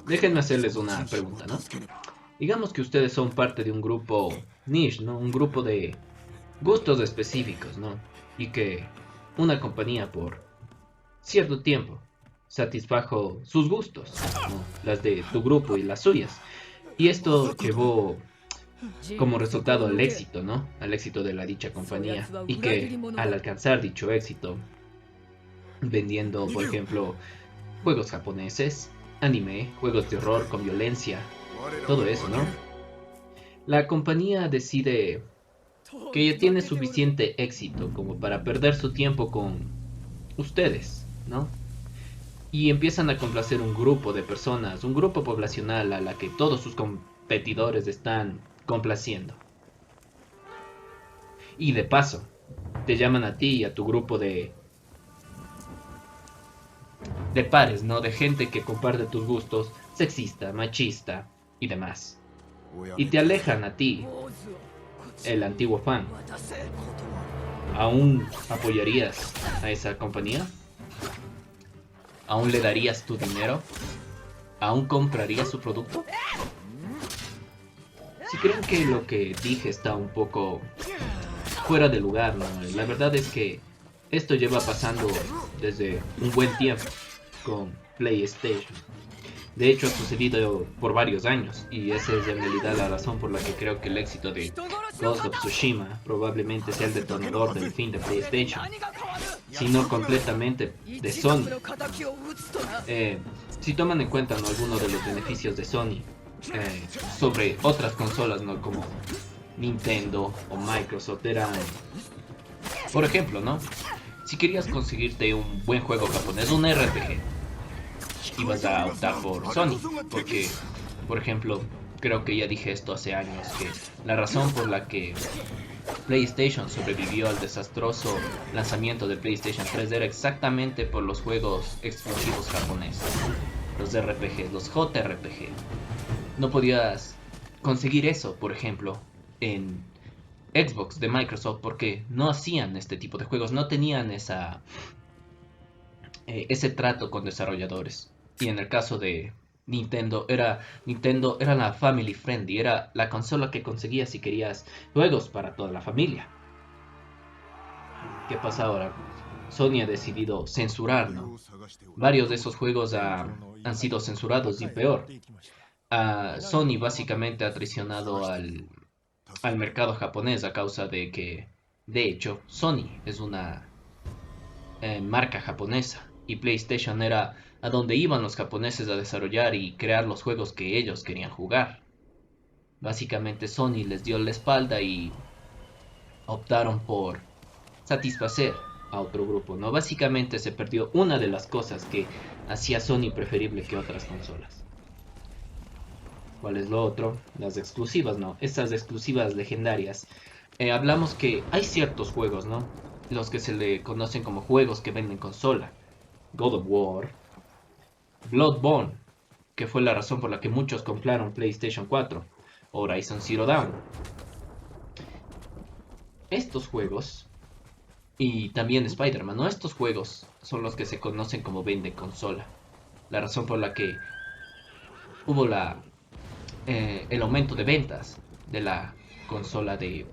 Déjenme hacerles una pregunta, ¿no? Digamos que ustedes son parte de un grupo niche, ¿no? Un grupo de gustos específicos, ¿no? Y que una compañía por cierto tiempo satisfajo sus gustos, ¿no? Las de tu grupo y las suyas. Y esto llevó como resultado al éxito, ¿no? Al éxito de la dicha compañía. Y que al alcanzar dicho éxito, vendiendo, por ejemplo, juegos japoneses, anime, juegos de horror con violencia, todo eso, ¿no? La compañía decide que ya tiene suficiente éxito como para perder su tiempo con ustedes, ¿no? Y empiezan a complacer un grupo de personas, un grupo poblacional a la que todos sus competidores están complaciendo. Y de paso, te llaman a ti y a tu grupo de pares, ¿no? De gente que comparte tus gustos, sexista, machista y demás. Y te alejan a ti, el antiguo fan. ¿Aún apoyarías a esa compañía? ¿Aún le darías tu dinero? ¿Aún comprarías su producto? Si creen que lo que dije está un poco fuera de lugar, ¿no? La verdad es que esto lleva pasando desde un buen tiempo con PlayStation. De hecho, ha sucedido por varios años y esa es en realidad la razón por la que creo que el éxito de Ghost of Tsushima probablemente sea el detonador del fin de PlayStation, sino completamente de Sony. Eh, si toman en cuenta, ¿no?, algunos de los beneficios de Sony sobre otras consolas, ¿no?, como Nintendo o Microsoft, eran, por ejemplo, ¿no?, si querías conseguirte un buen juego japonés, un RPG, ibas a optar por Sony, porque, por ejemplo, creo que ya dije esto hace años, que la razón por la que PlayStation sobrevivió al desastroso lanzamiento de PlayStation 3 era exactamente por los juegos exclusivos japoneses, los RPG, los JRPG. No podías conseguir eso, por ejemplo, en Xbox de Microsoft porque no hacían este tipo de juegos, no tenían ese trato con desarrolladores. Y en el caso de Nintendo era la family friendly, era la consola que conseguías si querías juegos para toda la familia. ¿Qué pasa ahora? Sony ha decidido censurar, ¿no? Varios de esos juegos han sido censurados y peor. Sony básicamente ha traicionado al mercado japonés a causa de que, de hecho, Sony es una marca japonesa y PlayStation era a donde iban los japoneses a desarrollar y crear los juegos que ellos querían jugar. Básicamente Sony les dio la espalda y optaron por satisfacer a otro grupo, ¿no? Básicamente se perdió una de las cosas que hacía Sony preferible que otras consolas. ¿Cuál es lo otro? Las exclusivas, ¿no? Estas exclusivas legendarias. Hablamos que hay ciertos juegos, ¿no? Los que se le conocen como juegos que venden consola. God of War, Bloodborne, que fue la razón por la que muchos compraron PlayStation 4, Horizon Zero Dawn. Estos juegos, y también Spider-Man, ¿no? Estos juegos son los que se conocen como vende consola. La razón por la que hubo el aumento de ventas de la consola de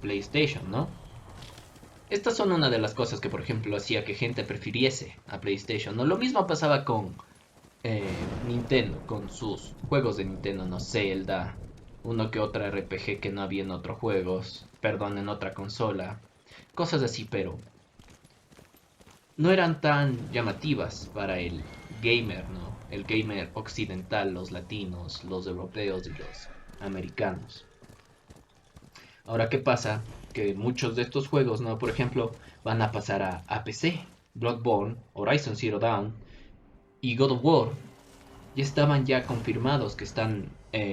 PlayStation, ¿no? Estas son una de las cosas que, por ejemplo, hacía que gente prefiriese a PlayStation, ¿no? Lo mismo pasaba con eh, Nintendo, con sus juegos de Nintendo, no, Zelda, uno que otro RPG que no había en otros juegos, perdón, en otra consola, cosas así, pero no eran tan llamativas para el gamer, ¿no? El gamer occidental, los latinos, los europeos y los americanos. Ahora, ¿qué pasa? Que muchos de estos juegos, ¿no? Por ejemplo, van a pasar a PC. Bloodborne, Horizon Zero Dawn y God of War ya estaban ya confirmados que están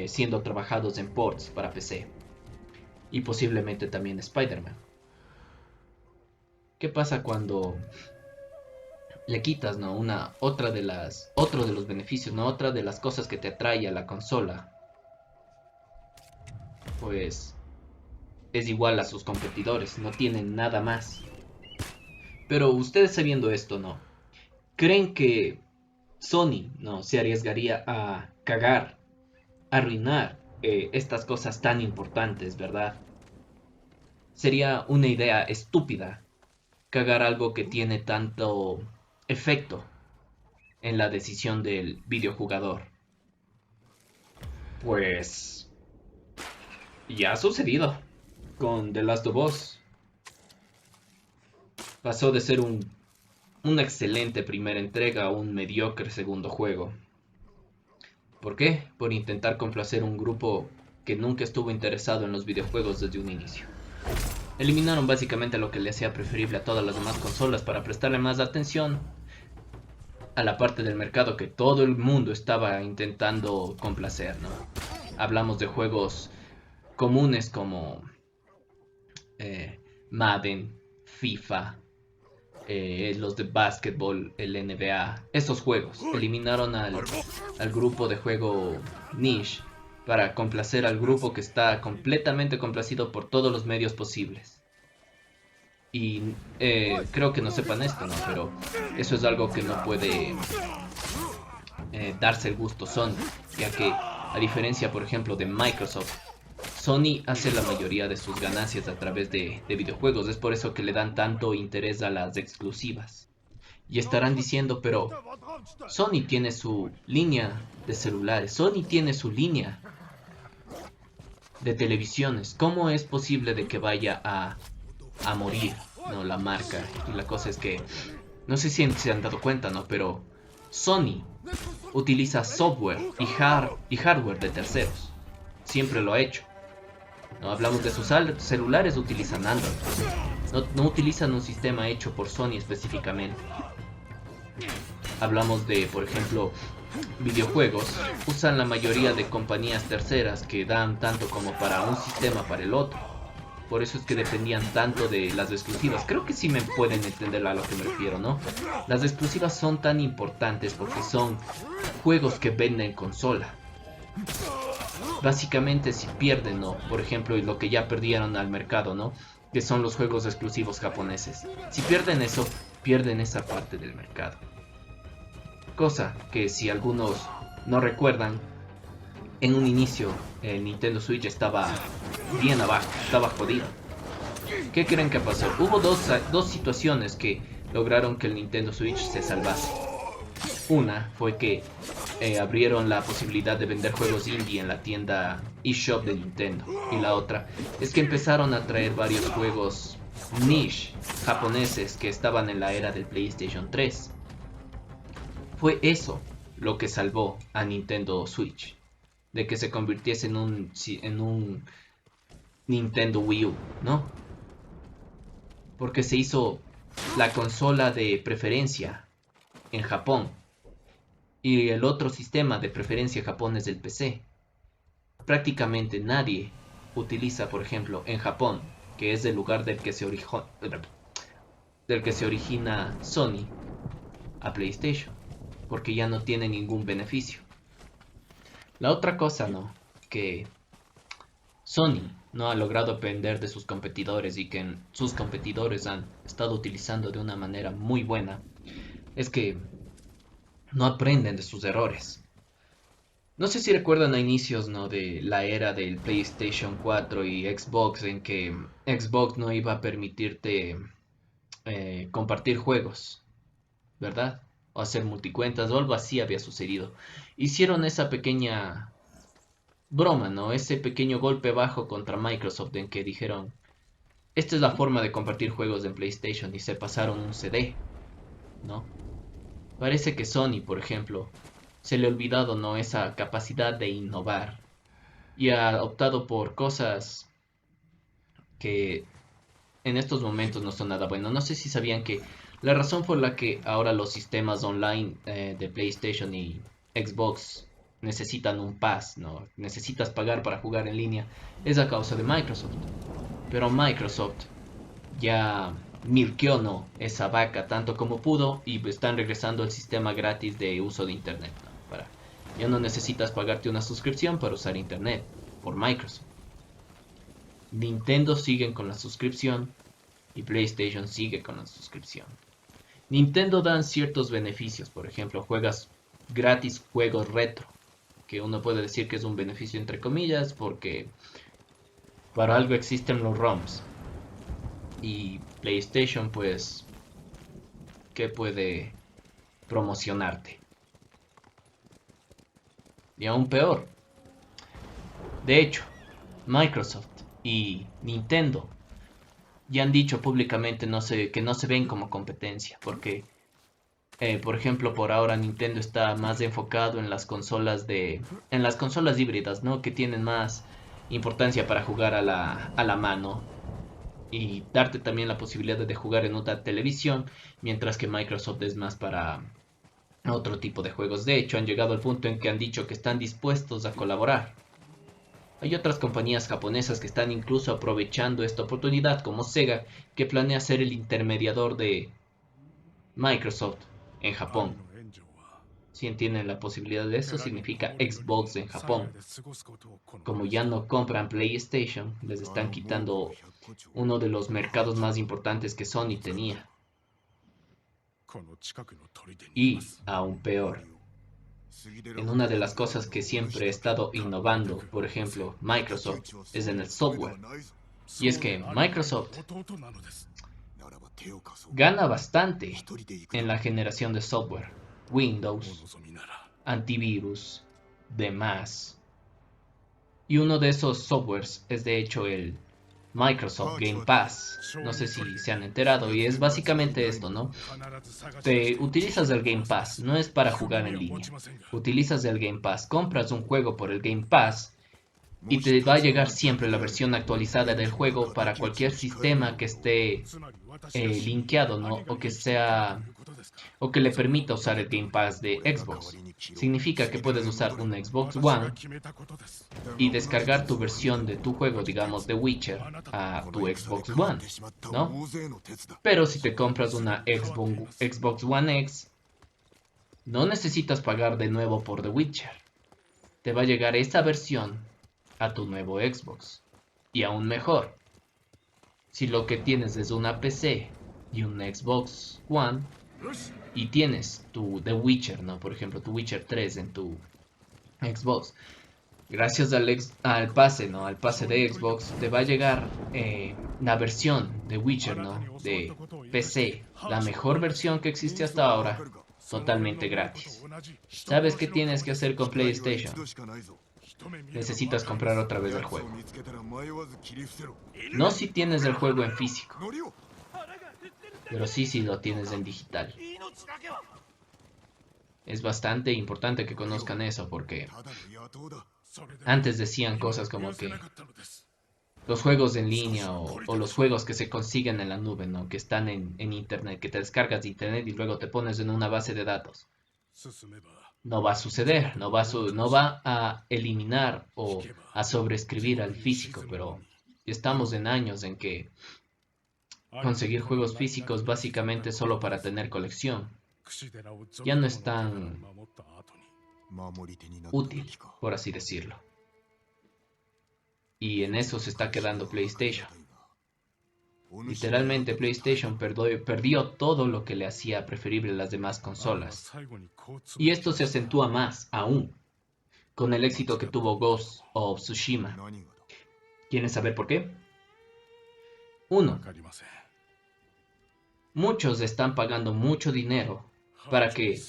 siendo trabajados en ports para PC. Y posiblemente también Spider-Man. ¿Qué pasa cuando le quitas, ¿no?, otro de los beneficios, ¿no? Otra de las cosas que te atrae a la consola? Pues es igual a sus competidores, no tienen nada más. Pero ustedes sabiendo esto, ¿no? ¿Creen que Sony no se arriesgaría a cagar, arruinar estas cosas tan importantes, ¿verdad? Sería una idea estúpida cagar algo que tiene tanto efecto en la decisión del videojugador. Pues ya ha sucedido con The Last of Us. Pasó de ser una excelente primera entrega a un mediocre segundo juego. ¿Por qué? Por intentar complacer un grupo que nunca estuvo interesado en los videojuegos desde un inicio. Eliminaron básicamente lo que le hacía preferible a todas las demás consolas para prestarle más atención a la parte del mercado que todo el mundo estaba intentando complacer, ¿no? Hablamos de juegos comunes como eh, Madden, FIFA, los de básquetbol, el NBA, esos juegos. Eliminaron al grupo de juego niche para complacer al grupo que está completamente complacido por todos los medios posibles. Y creo que no sepan esto, ¿no? Pero eso es algo que no puede darse el gusto Sony, ya que a diferencia, por ejemplo, de Microsoft, Sony hace la mayoría de sus ganancias a través de videojuegos. Es por eso que le dan tanto interés a las exclusivas. Y estarán diciendo, pero Sony tiene su línea de celulares, Sony tiene su línea de televisiones. ¿Cómo es posible de que vaya a morir, no, la marca? Y la cosa es que, no sé si se han dado cuenta, ¿no? Pero Sony utiliza software y hardware de terceros. Siempre lo ha hecho. No hablamos de sus celulares, utilizan Android. No utilizan un sistema hecho por Sony específicamente. Hablamos de, por ejemplo, videojuegos. Usan la mayoría de compañías terceras que dan tanto como para un sistema para el otro. Por eso es que dependían tanto de las exclusivas. Creo que sí me pueden entender a lo que me refiero, ¿no? Las exclusivas son tan importantes porque son juegos que venden consola. Básicamente si pierden, ¿no? Por ejemplo, lo que ya perdieron al mercado, ¿no? Que son los juegos exclusivos japoneses. Si pierden eso, pierden esa parte del mercado. Cosa que si algunos no recuerdan, en un inicio el Nintendo Switch estaba bien abajo, estaba jodido. ¿Qué creen que pasó? Hubo dos situaciones que lograron que el Nintendo Switch se salvase. Una fue que abrieron la posibilidad de vender juegos indie en la tienda eShop de Nintendo. Y la otra es que empezaron a traer varios juegos niche japoneses que estaban en la era del PlayStation 3. Fue eso lo que salvó a Nintendo Switch de que se convirtiese en un Nintendo Wii U, ¿no? Porque se hizo la consola de preferencia en Japón y el otro sistema de preferencia en Japón es el PC. Prácticamente nadie utiliza, por ejemplo, en Japón, que es el lugar del que se origina Sony, a PlayStation, porque ya no tiene ningún beneficio. La otra cosa, ¿no? Que Sony no ha logrado aprender de sus competidores y que sus competidores han estado utilizando de una manera muy buena, es que no aprenden de sus errores. No sé si recuerdan a inicios, ¿no? De la era del PlayStation 4 y Xbox, en que Xbox no iba a permitirte compartir juegos, ¿verdad? O hacer multicuentas o algo así había sucedido. Hicieron esa pequeña broma, ¿no? Ese pequeño golpe bajo contra Microsoft en que dijeron, esta es la forma de compartir juegos en PlayStation y se pasaron un CD, ¿no? Parece que Sony, por ejemplo, se le ha olvidado, ¿no? Esa capacidad de innovar y ha optado por cosas que en estos momentos no son nada bueno. No sé si sabían que la razón por la que ahora los sistemas online de PlayStation y Xbox necesitan un pass, ¿no? Necesitas pagar para jugar en línea, es a causa de Microsoft. Pero Microsoft ya milqueó, ¿no? Esa vaca tanto como pudo y están regresando al sistema gratis de uso de internet, ¿no? Ya no necesitas pagarte una suscripción para usar internet por Microsoft. Nintendo sigue con la suscripción y PlayStation sigue con la suscripción. Nintendo dan ciertos beneficios, por ejemplo, juegas gratis juegos retro, que uno puede decir que es un beneficio entre comillas porque para algo existen los ROMs. Y PlayStation, pues, ¿qué puede promocionarte? Y aún peor. De hecho, Microsoft y Nintendo ya han dicho públicamente que no se ven como competencia, porque, por ejemplo, por ahora Nintendo está más enfocado en en las consolas híbridas, ¿no? Que tienen más importancia para jugar a la mano y darte también la posibilidad de jugar en otra televisión, mientras que Microsoft es más para otro tipo de juegos. De hecho, han llegado al punto en que han dicho que están dispuestos a colaborar. Hay otras compañías japonesas que están incluso aprovechando esta oportunidad, como Sega, que planea ser el intermediador de Microsoft en Japón. Si entienden la posibilidad de eso, significa Xbox en Japón. Como ya no compran PlayStation, les están quitando uno de los mercados más importantes que Sony tenía. Y aún peor, en una de las cosas que siempre he estado innovando, por ejemplo, Microsoft, es en el software. Y es que Microsoft gana bastante en la generación de software, Windows, antivirus, demás. Y uno de esos softwares es de hecho el Microsoft Game Pass. No sé si se han enterado y es básicamente esto, ¿no? Te utilizas el Game Pass, no es para jugar en línea. Utilizas el Game Pass, compras un juego por el Game Pass y te va a llegar siempre la versión actualizada del juego para cualquier sistema que esté linkeado, ¿no? O que le permita usar el Game Pass de Xbox. Significa que puedes usar un Xbox One y descargar tu versión de tu juego, digamos de Witcher, a tu Xbox One, ¿no? Pero si te compras una Xbox One X, no necesitas pagar de nuevo por The Witcher. Te va a llegar esta versión a tu nuevo Xbox. Y aún mejor, si lo que tienes es una PC y un Xbox One y tienes tu The Witcher, ¿no? Por ejemplo, tu Witcher 3 en tu Xbox. Gracias al pase, ¿no? Al pase de Xbox, te va a llegar la versión de Witcher, ¿no? De PC, la mejor versión que existe hasta ahora, totalmente gratis. ¿Sabes qué tienes que hacer con PlayStation? Necesitas comprar otra vez el juego. No si tienes el juego en físico, pero sí si lo tienes en digital. Es bastante importante que conozcan eso porque antes decían cosas como que los juegos en línea o los juegos que se consiguen en la nube, ¿no? Que están en internet, que te descargas de internet y luego te pones en una base de datos. No va a suceder, no va a eliminar o a sobreescribir al físico, pero estamos en años en que conseguir juegos físicos básicamente solo para tener colección ya no es tan útil, por así decirlo. Y en eso se está quedando PlayStation. Literalmente PlayStation perdió todo lo que le hacía preferible a las demás consolas. Y esto se acentúa más aún con el éxito que tuvo Ghost of Tsushima. ¿Quieren saber por qué? 1. Muchos están pagando mucho dinero para que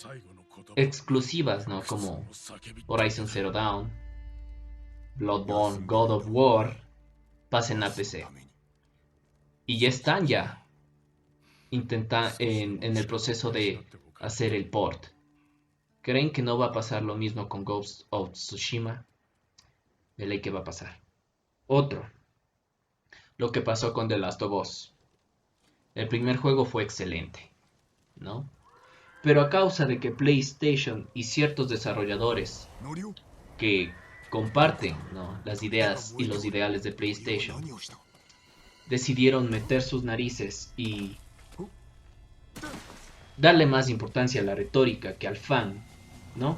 exclusivas, ¿no? Como Horizon Zero Dawn, Bloodborne, God of War, pasen a PC. Y ya están en el proceso de hacer el port. ¿Creen que no va a pasar lo mismo con Ghost of Tsushima? De ley que va a pasar. Otro, lo que pasó con The Last of Us. El primer juego fue excelente, ¿no? Pero a causa de que PlayStation y ciertos desarrolladores que comparten, ¿no?, las ideas y los ideales de PlayStation decidieron meter sus narices y darle más importancia a la retórica que al fan, ¿no?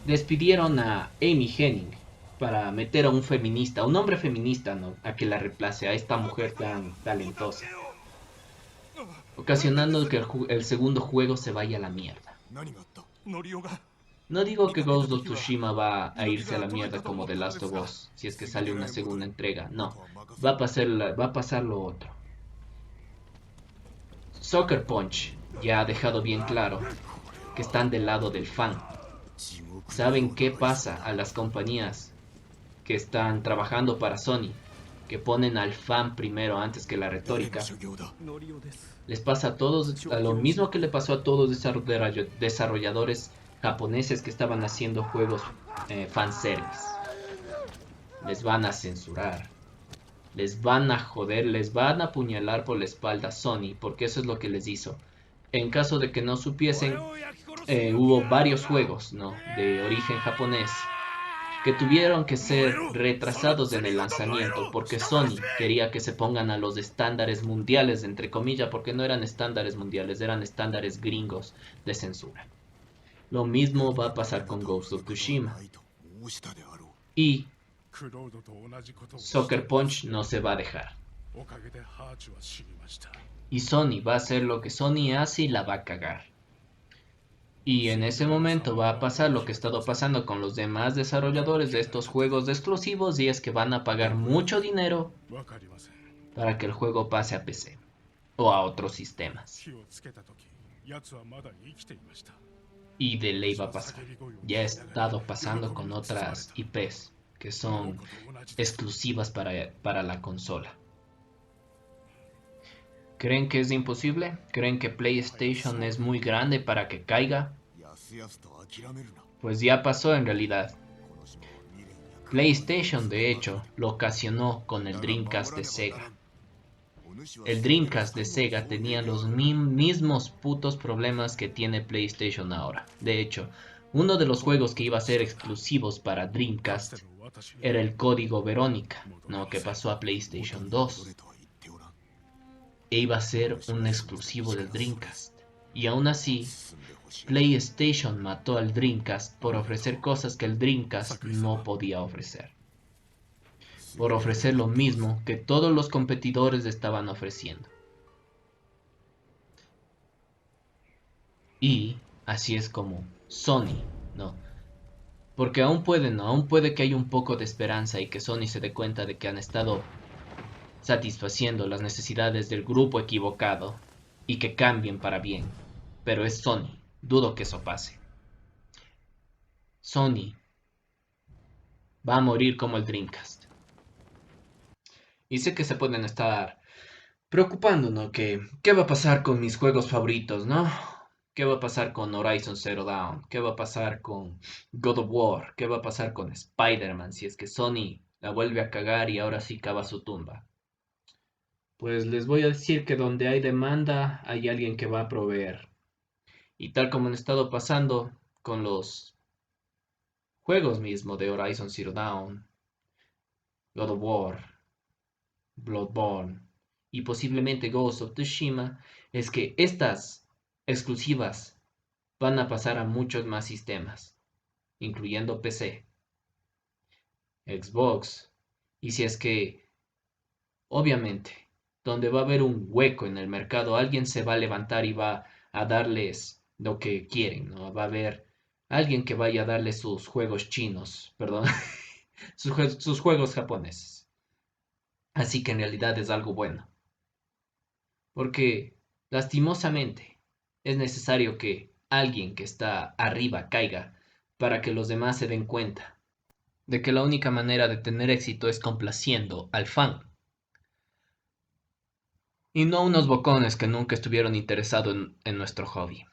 Despidieron a Amy Hennig para meter a un feminista, a un hombre feminista, ¿no?, a que la reemplace a esta mujer tan talentosa, ocasionando que el segundo juego se vaya a la mierda. No digo que Ghost of Tsushima va a irse a la mierda como The Last of Us, si es que sale una segunda entrega. No, va a pasar lo otro. Sucker Punch ya ha dejado bien claro que están del lado del fan. Saben qué pasa a las compañías que están trabajando para Sony, que ponen al fan primero antes que la retórica. Les pasa a todos, a lo mismo que le pasó a todos los desarrolladores japoneses que estaban haciendo juegos fanservice. Les van a censurar, les van a joder, les van a apuñalar por la espalda Sony, porque eso es lo que les hizo. En caso de que no supiesen, hubo varios juegos, ¿no?, de origen japonés que tuvieron que ser retrasados en el lanzamiento porque Sony quería que se pongan a los estándares mundiales, entre comillas, porque no eran estándares mundiales, eran estándares gringos de censura. Lo mismo va a pasar con Ghost of Tsushima. Y Sucker Punch no se va a dejar. Y Sony va a hacer lo que Sony hace y la va a cagar. Y en ese momento va a pasar lo que ha estado pasando con los demás desarrolladores de estos juegos exclusivos, y es que van a pagar mucho dinero para que el juego pase a PC o a otros sistemas. Y de ley va a pasar. Ya ha estado pasando con otras IPs que son exclusivas para la consola. ¿Creen que es imposible? ¿Creen que PlayStation es muy grande para que caiga? Pues ya pasó en realidad. PlayStation de hecho lo ocasionó con el Dreamcast de Sega. El Dreamcast de Sega tenía los mismos putos problemas que tiene PlayStation ahora. De hecho, uno de los juegos que iba a ser exclusivos para Dreamcast era el Código Verónica, ¿no?, que pasó a PlayStation 2. E iba a ser un exclusivo del Dreamcast. Y aún así, PlayStation mató al Dreamcast por ofrecer cosas que el Dreamcast no podía ofrecer. Por ofrecer lo mismo que todos los competidores estaban ofreciendo. Y así es como Sony, ¿no? Porque aún puede, ¿no? Aún puede que haya un poco de esperanza y que Sony se dé cuenta de que han estado satisfaciendo las necesidades del grupo equivocado y que cambien para bien. Pero es Sony, dudo que eso pase. Sony va a morir como el Dreamcast. Y sé que se pueden estar preocupando, ¿no? ¿Qué va a pasar con mis juegos favoritos, no? ¿Qué va a pasar con Horizon Zero Dawn? ¿Qué va a pasar con God of War? ¿Qué va a pasar con Spider-Man si es que Sony la vuelve a cagar y ahora sí cava su tumba? Pues les voy a decir que donde hay demanda hay alguien que va a proveer. Y tal como han estado pasando con los juegos mismos de Horizon Zero Dawn, God of War, Bloodborne y posiblemente Ghost of Tsushima, es que estas exclusivas van a pasar a muchos más sistemas, incluyendo PC, Xbox, y si es que, obviamente, donde va a haber un hueco en el mercado, alguien se va a levantar y va a darles lo que quieren, ¿no? Va a haber alguien que vaya a darles sus juegos chinos, perdón, sus juegos japoneses. Así que en realidad es algo bueno. Porque, lastimosamente, es necesario que alguien que está arriba caiga para que los demás se den cuenta de que la única manera de tener éxito es complaciendo al fan. Y no unos bocones que nunca estuvieron interesados en nuestro hobby.